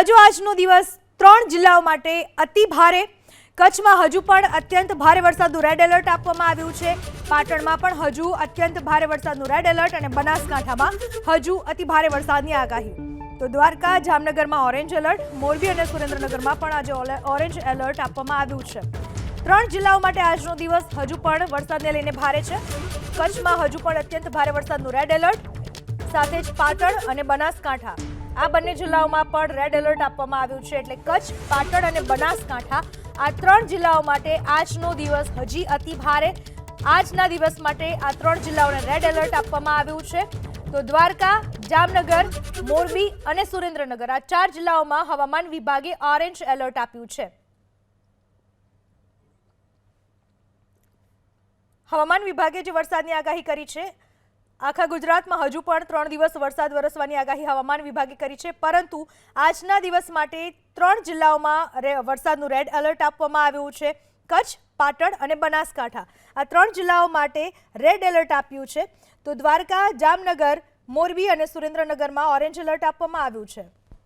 હજુ આજનો દિવસ 3 જિલ્લાઓ માટે અતિ ભારે। કચ્છમાં હજુ પણ અત્યંત ભારે વરસાદનું રેડ એલર્ટ આપવામાં આવ્યું છે। પાટણમાં પણ હજુ અત્યંત ભારે વરસાદનું રેડ એલર્ટ અને બનાસકાંઠામાં હજુ અતિ ભારે વરસાદની આગાહી। તો દ્વારકા, જામનગરમાં ઓરેન્જ એલર્ટ, મોરબી અને સુરેન્દ્રનગરમાં પણ આજે ઓરેન્જ એલર્ટ આપવામાં આવ્યું છે। 3 જિલ્લાઓ માટે આજનો દિવસ હજુ પણ વરસાદને લઈને ભારે છે। કચ્છમાં હજુ પણ અત્યંત ભારે વરસાદનું રેડ એલર્ટ સાથે જ પાટણ અને બનાસકાંઠા આ બંને જિલ્લાઓમાં પણ રેડ એલર્ટ આપવામાં આવ્યું છે। એટલે કચ્છ, પાટણ અને બનાસકાંઠા આ 3 જિલ્લાઓ માટે આજનો દિવસ હજી અતિ ભારે। આજના દિવસ માટે આ 3 જિલ્લાઓને રેડ એલર્ટ આપવામાં આવ્યું છે। તો દ્વારકા, જામનગર, મોરબી અને સુરેન્દ્રનગર આ 4 જિલ્લાઓમાં હવામાન વિભાગે ઓરેન્જ એલર્ટ આપ્યું છે। હવામાન વિભાગે જે વરસાદની આગાહી કરી છે, આખા ગુજરાતમાં હજુ પણ 3 દિવસ વરસાદ વરસવાની આગાહી હવામાન વિભાગે કરી છે, પરંતુ આજના દિવસ માટે 3 જિલ્લાઓમાં વરસાદનું રેડ એલર્ટ આપવામાં આવ્યું છે। કચ્છ, પાટણ અને બનાસકાંઠા આ 3 જિલ્લાઓ માટે રેડ એલર્ટ આપ્યું છે। તો દ્વારકા, જામનગર, મોરબી અને સુરેન્દ્રનગરમાં ઓરેન્જ એલર્ટ આપવામાં આવ્યું છે।